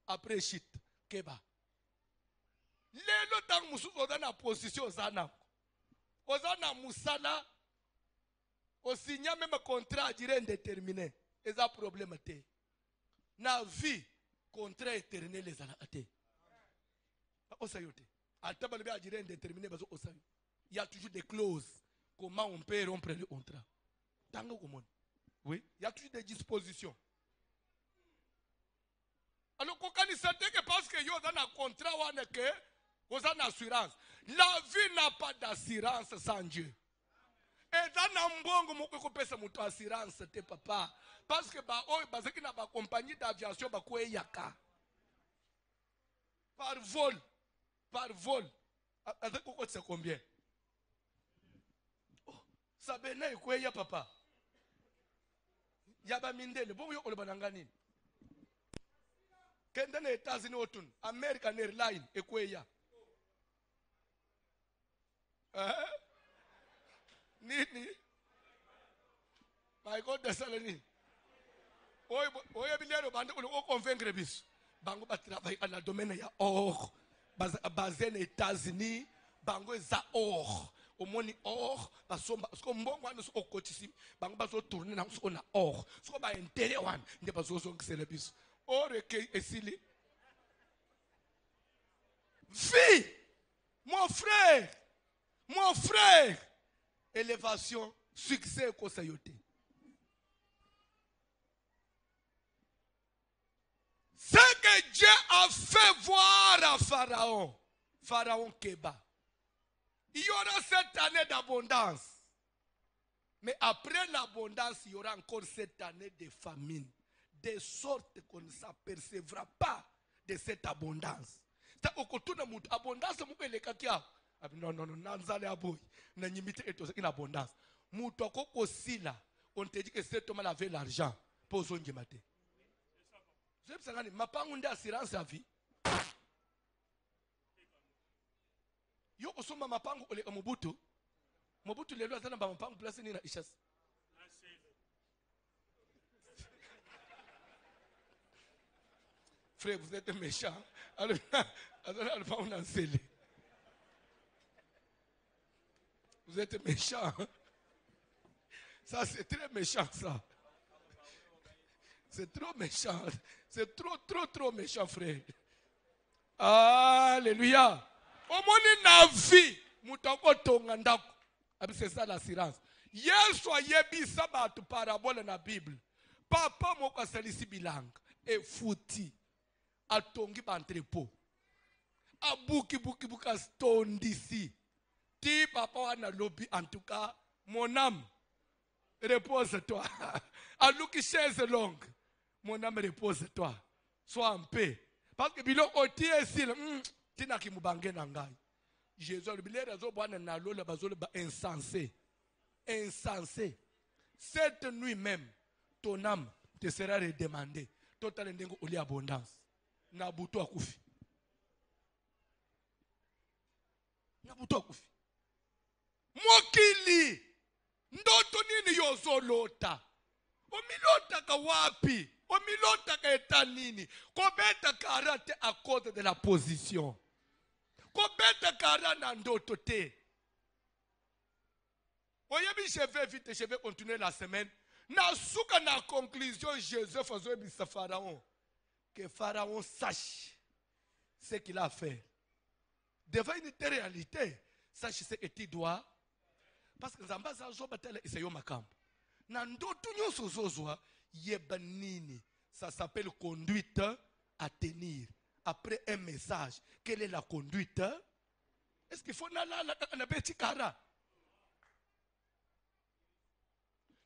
après shit, keba. Les lotang moussou dans la position zana. Ozana moussala, au signa même contrat direct indéterminé. Et ça problème té. Na vie contrat éternel les ala té. Osayote. Altabalbe a direct indéterminé bazo osayo. Il y a toujours des clauses. Comment on peut rompre le contrat? Oui, il y a toujours des dispositions. Alors, quand on sait que parce que vous avez un contrat, vous avez une assurance. La vie n'a pas d'assurance sans Dieu. Et dans un bon moment, vous avez une assurance, papa. Parce que vous avez une compagnie d'aviation, par vol. Par vol. C'est combien? Sabena ikweya papa. Yaba mindele bongo yoko lebananga nini? Kenda na États-Unis otun, American Airlines ikweya. Nini? My God desalani. Oye bilero bande ko convaincre bis. Bango ba travailler dans le domaine ya or. Basé aux États-Unis, bango za or. Au moni or, parce que mbongo wana so okotisi, bango bazo tourner na so na or. So ba intérêt wana, ndi bazo so célébis. Or ke esili. Vie, mon frère, élévation, succès kosayote. Ce que Dieu a fait voir à Pharaon, Pharaon Keba. Il y aura cette année d'abondance. Mais après l'abondance, il y aura encore cette année de famine. De sorte qu'on ne s'apercevra pas de cette abondance. Abondance, non, nanzale aboy. Nanimite eto une abondance. Moutoko kosila, on te dit que cet homme avait l'argent pour son gemate. Je sais pas, ma pas une assurance à vie. Yo osoma mapango ole Mobutu. Mobutu lelo azana ba mapango place ni na ishas. Frère, vous êtes méchant. Alors on a scellé. Vous êtes méchant. Ça c'est très méchant ça. C'est trop méchant. C'est trop méchant, frère. Alléluia. Au moins na vie, mutako tonga ndako. C'est ça l'assurance. Yesu ayebisa bato parabole na Bible. Papa moko asalisi bilanga efuti atongi ba entrepôt. Abuki stondisi. Ti papa wana lobi en tout cas mon âme repose-toi. Aluki chaise longue. Mon âme repose-toi. Sois en paix. Parce que bilo oti esil tina ki mubange na ngai. Jésus le bilere zo bwana na lola bazolo ba insensé. Insensé. Cette nuit même ton âme te sera redemandée. Total ndengo oli abondance. Na butu akufi. Na butu akufi. Mokili. Ndoto nini yozolota? Omilota ka wapi? Omilota ka etanini? Kobeta karate à cause de la position. Kobeta karate na ndoto te. Oyebi, je vais continuer la semaine. Na souka na conclusion, Jésus faisait bis Pharaon. Que Pharaon sache ce qu'il a fait. Devant une telle réalité, sache ce que tu dois. Parce que Zamba Zazo Batele et Seyo Makam. Nandoto nyoso zozwa yebanini. Ça s'appelle conduite à tenir. Après un message, quelle est la conduite? Est-ce qu'il faut na beti kara?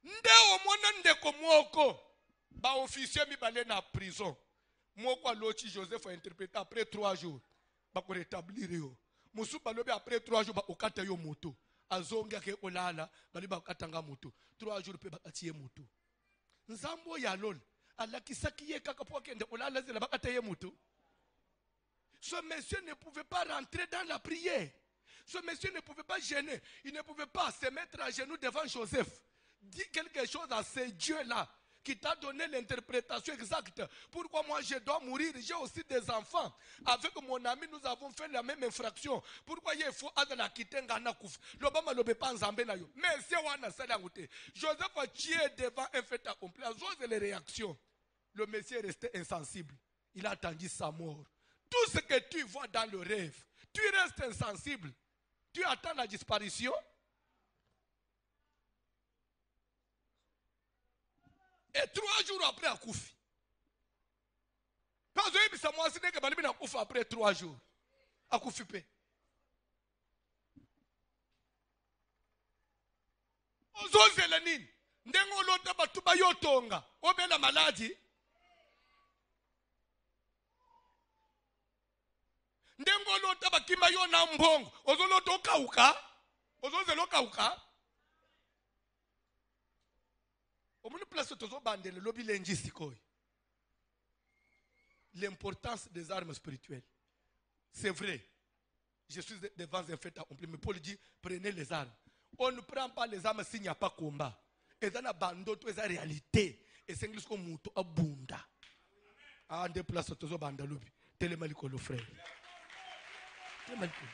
Nde omona ndeko mwoko ba officier mi balé na prison. Mwoko alochi Joseph a interprété après 3 jours. Ba ko rétablir yo. Musu balobi après 3 jours ba okata yo moto. Azonga ke olala bali ba okatanga moto. 3 jours pe ba katie moto. Nzambo ya lol alakisaki ye kaka po kende olala zela ba kataye moto. Ce monsieur ne pouvait pas rentrer dans la prière. Ce monsieur ne pouvait pas gêner. Il ne pouvait pas se mettre à genoux devant Joseph. Dis quelque chose à ce Dieu-là qui t'a donné l'interprétation exacte. Pourquoi moi je dois mourir? J'ai aussi des enfants. Avec mon ami, nous avons fait la même infraction. Pourquoi il faut la quitter ngana kouf? L'obama lobe pas nzambe na yo. Mais c'est wana salangote. Joseph a tué devant un fait accompli. J'ose les réactions. Le Messie est resté insensible. Il a attendu sa mort. Tout ce que tu vois dans le rêve, tu restes insensible. Tu attends la disparition. Et 3 jours après, à Koufi. Parce que ça m'a dit que je vais Koufi après 3 jours. À Koufi. Ozo zelanine. Ndengo lota batuba yotonga. Obela maladie. Ndengo lota bakima yo na mbongo. Ozo lota okauka. Ozo zelo kauka. L'importance des armes spirituelles. C'est vrai. Je suis devant un fait accompli. Mais Paul dit, prenez les armes. On ne prend pas les armes s'il n'y a pas combat. Et dans la bande, c'est la réalité. Et c'est ce qu'on mouto à Bunda. À un des places, c'est banda lobi. Télémaliko le frère. Télémaliko.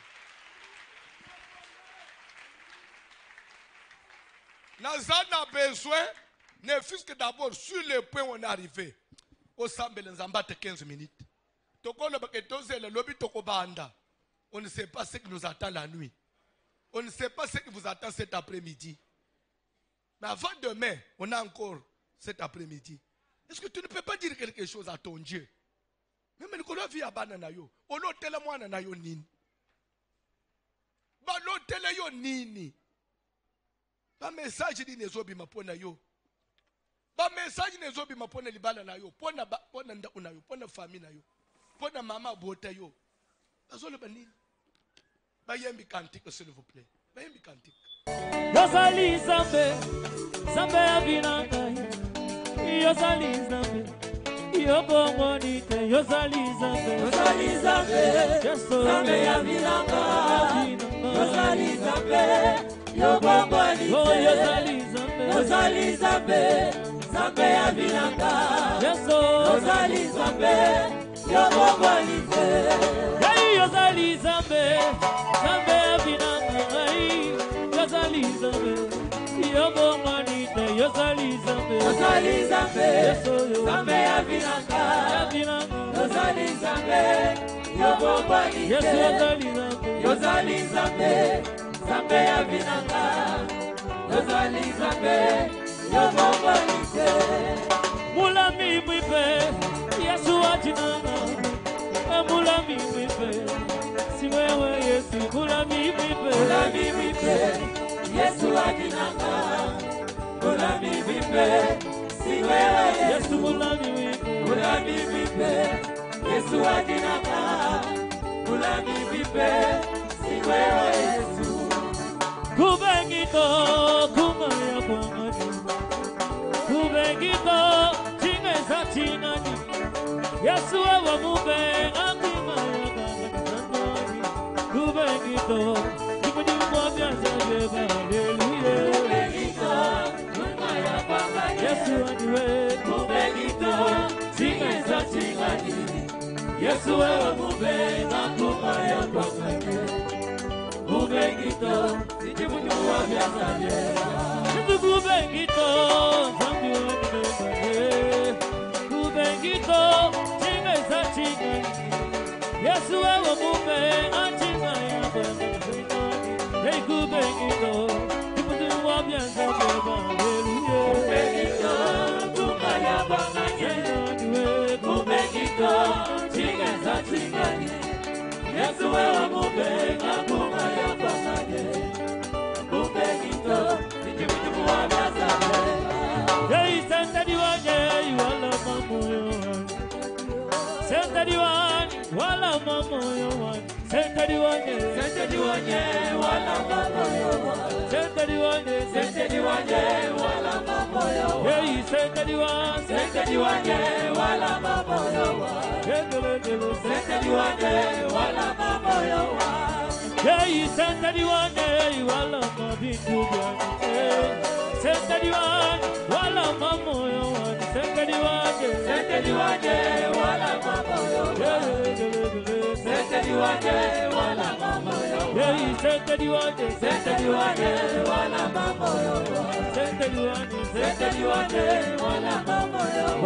Nazana besoin. Ne fût-ce que d'abord, sur le point où on est arrivé, au Sambel Nzambate 15 minutes. On ne sait pas ce qui nous attend la nuit. On ne sait pas ce qui vous attend cet après-midi. Mais avant demain, on a encore cet après-midi. Est-ce que tu ne peux pas dire quelque chose à ton Dieu? Même quand on vit à Bananayo, on a tellement nanayo nini. Ba lo tele yo nini. Ba message di nezobi mapona yo. Ba message nezobi mapona libala na yo. Pona nda una yo. Pona famille na yo. Pona mama bota yo. Bazole banini. Ba yembi kantique s'il vous plaît. Ba yembi kantique. Yosali Zambe. Zambe abinanga. Yosali Zambe. Yobongonite. Yosali Zambe. Yosali Zambe. Zambe abinanga. Yosali Zambe. Yobongonite. Yosali Zambe. Yosali Zambe. Zambe abinanga. Yosali Zambe. Yobongonite. Yosali Zambe. Zambe abinanga. Yosali Zambe. Yobongonite. Yosali Zambe. Yosali Zambe. Zambe abinanga. Yosali Zambe. Yobongonite. Yosali Zambe. Zambe abinanga. Yosali Mulami mwipe, Yesu ajinanga. Mulami mwipe, si wewe Yesu. Mulami mwipe, Yesu ajinanga. Mulami mwipe, si wewe Yesu. Mulami mwipe, Mulami mwipe, Yesu ajinanga. Mulami mwipe, si wewe Yesu. kubengito kumaya kwangani, kubengito chingeza chingani. Yesu ewa mubenga kumaya kwangani, kubengito chikunyumwa byanza beba. Hallelujah. Kubengito kumaya kwangani. Yesu aniwe Kubengito chingeza chingani. Yesu ewa mubenga kumaya kwangani. Kubengito sijibunyuwa byazabye. kubengito zambi waniwe. Kubengito chingeza chingani. Yesu ewa mubenga chingaya kwangani. Hey kubengito chikunyumwa byanza beba. Hallelujah. Kubengito kumaya kwangani. Kubengito chingeza chingani. Yesu ewa mubenga kumaya kwangani. Kubengito sijibunyuwa byazabye. Hey, Santa Diwani, wala mamoyo wani. Santa Diwani, wala mamoyo wani. Santa Diwani, Sente diwani wala mamoyo wani. Santa Diwani, Sente diwani wala mamoyo wani. Hey, Santa Diwani, Sente diwani wala mamoyo wani. Sente diwani wala mamoyo wani. Hey, Santa Diwani, wala mabindu gani. Santa Diwani, wala mamoyo wani. Santa Diwani, Sente diwani wala mamoyo wani. Sente diwani wala mamoyo wani. Hey, Santa Diwani, Sente diwani wala mamoyo wani. Santa Diwani, Sente diwani wala mamoyo wani.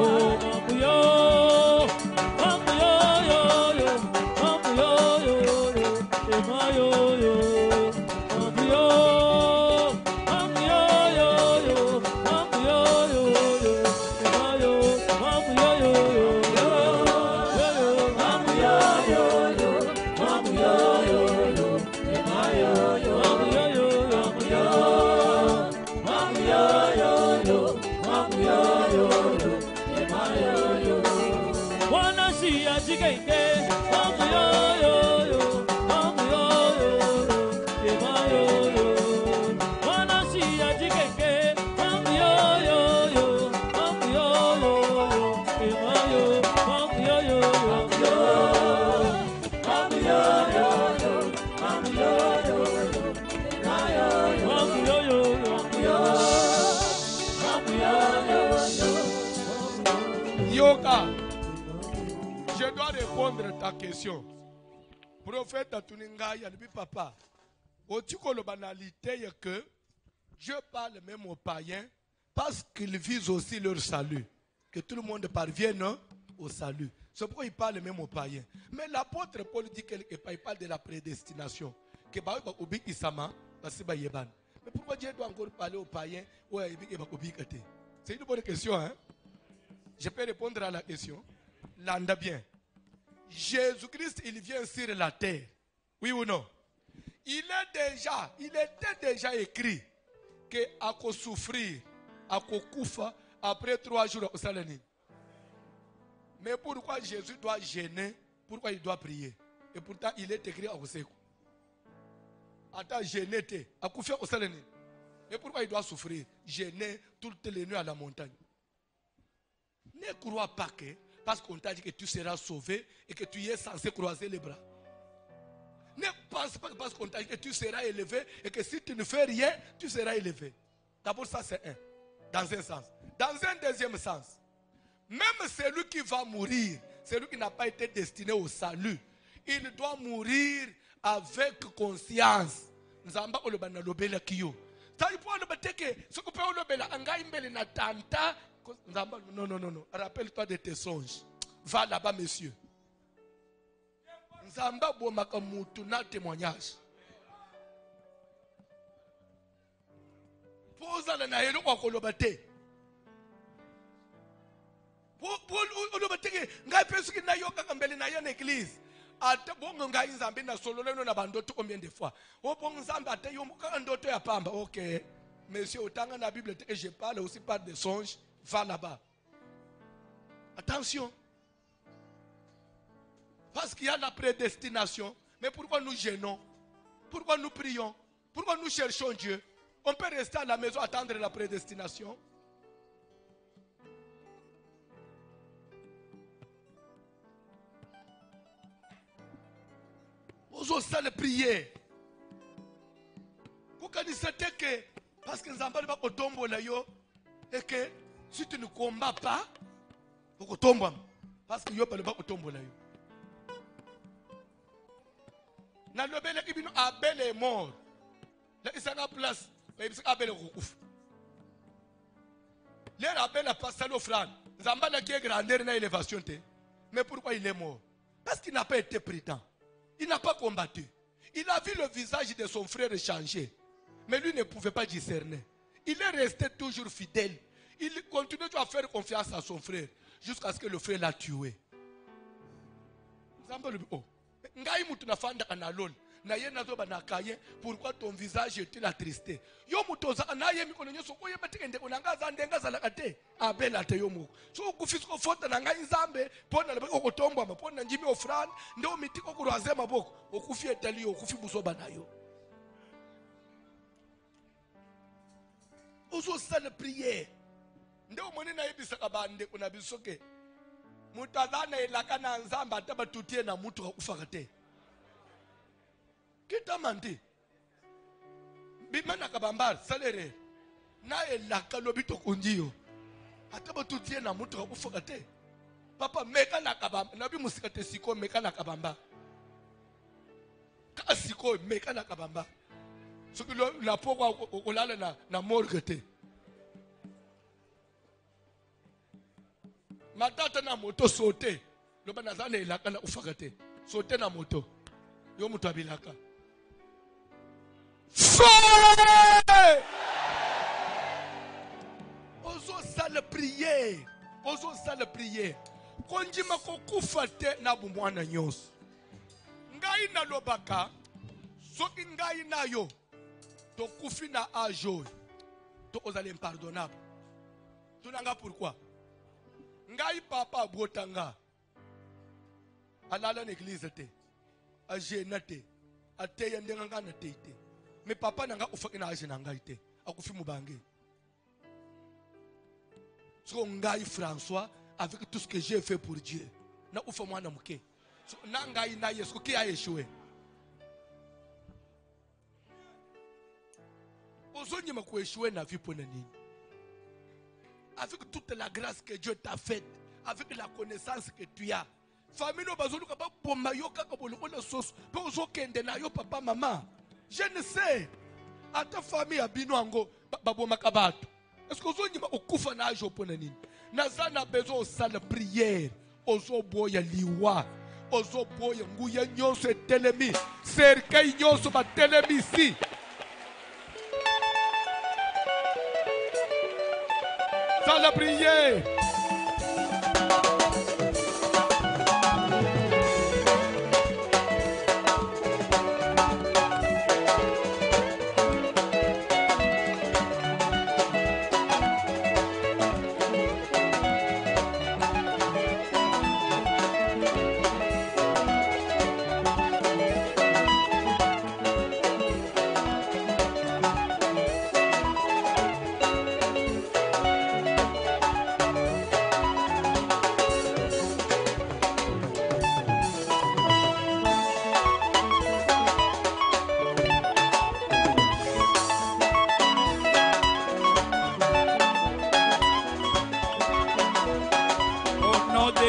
oh, mambo yo, yo, yo, mambo yo, ema yo, mambo yo, mambo yo, mambo yo, ema yo, mambo yo, wanashia jigenge, mambo yo, mambo yo, ema yo, wanashia jigenge, mambo yo, mambo yo, ema yo, mambo yo. Yoka, je dois répondre à ta question. Prophète Atuningaya, depuis papa, au la banalité est que je parle même aux païens parce qu'ils visent aussi leur salut. Que tout le monde parvienne au salut. C'est pourquoi il parle même aux païens. Mais l'apôtre Paul dit quelque part, il parle de la prédestination. Que mais pourquoi Dieu doit encore parler aux païens? C'est une bonne question, hein? Je peux répondre à la question. L'anda bien. Jésus-Christ, il vient sur la terre. Oui ou non? Il était déjà écrit que à souffrir, à koufa, après 3 jours au Salani. Mais pourquoi Jésus doit gêner? Pourquoi il doit prier? Et pourtant, il est écrit à Oseku. Attends, gêner, à koufa au Salani. Mais pourquoi il doit souffrir? Gêner toutes les nuits à la montagne. Ne crois pas que, parce qu'on t'a dit que tu seras sauvé et que tu es censé croiser les bras. Ne pense pas que parce qu'on t'a dit que tu seras élevé et que si tu ne fais rien, tu seras élevé. D'abord, ça c'est un. Dans un sens. Dans un deuxième sens, même celui qui va mourir, celui qui n'a pas été destiné au salut, il doit mourir avec conscience. Nzamba olobana lobela kiyo. Non. Rappelle-toi de tes songes. Va là-bas, monsieur. Nzamba bomaka mutu na témoignage. Posa na yelo kwa kolobate. ngai penso que na yoka kambele na yana église ata bongo ngai nzambe na solo leno na bandoto combien de fois bongo nzambe ata yo ka ndoto ya pamba. OK monsieur, autant na Bible que je parle aussi par des songes, va là-bas. Attention. Parce qu'il y a la prédestination. Mais pourquoi nous gênons? Pourquoi nous prions? Pourquoi nous cherchons Dieu? On peut rester à la maison attendre la prédestination. Osons ça le prier. Quand il s'était que parce que nous avons pas tomber là yo et que si tu ne combats pas, faut tomber parce que yo pas tomber là yo. Na le bel ibino Abel est mort. Là il s'en a place, mais Abel est recouf. L'air Abel a passé l'offrande. Zambala qui est grandeur na élévation té. Mais pourquoi il est mort? Parce qu'il n'a pas été prudent. Il n'a pas combattu. Il a vu le visage de son frère changer. Mais lui ne pouvait pas discerner. Il est resté toujours fidèle. Il continue à faire confiance à son frère jusqu'à ce que le frère l'a tué. Pourquoi ton visage est-il attristé? Ozo sale prière. Ndio mwenye na yebisa kabande kuna bisoke. Mutadhana ilaka na nzamba ataba tutie na mutu ufakate. Kita mandi. Bimana kabambar salere. Na ilaka lobito kunjio. Ataba tutie na mutu ufakate. Papa meka na kabamba. Nabi musikate siko meka na kabamba. Ka siko meka na kabamba. Ce que la pauvre na morgue. Ma tante na moto sauté. Le banazane il a kana ufakate. Sauté na moto. Yo muto abilaka. Ozo sale prier. Ozo sale prier. Konjima kokufate na bumwana nyos. Ngai na lobaka. Soki ngai na yo. To kufi na ajo to ozali impardonnable. Tunanga pourquoi? Ngai papa botanga alala l'église te a jenate a teya ndenga na teite. Mais papa nanga ufaki na aje nanga ite akufi mubange. So ngai François avec tout ce que j'ai fait pour Dieu na ufa mwana muke. So nanga ina Yesu ki a échoué. Avec toute la grâce que Dieu t'a faite, avec la connaissance que tu as, famille no bazolu ka ba bomba yo kaka boloko na soso pe ozokende na yo papa maman. Je ne sais. À ta famille abino ango ba bomba ka bato. Est-ce que ozonyima okufa na ajo pona nini? Nazana besoin de salle prière, ozoboya liwa, ozoboya nguya nyonso etelemi, cercueil nyonso ba telemi ici. Ça la prière.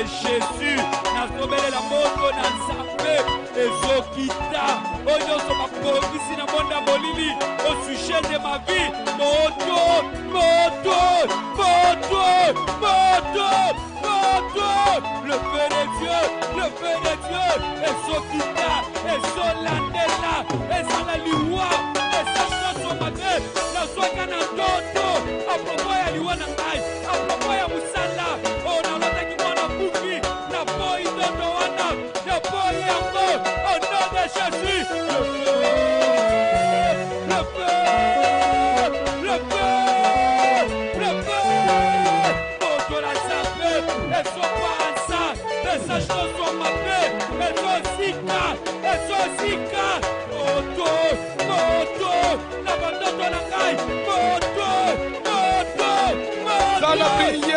Jésus, nasobele la moto na nzambe ezokita oyo soba kokisi na bonda bolili au sujet de ma vie moto le feu de Dieu ezokita ezolandela ezala liwa esasoso mabe nazwaka na ndoto apropo ya liwa na ngai apropo ya musala o na lotaki la prière.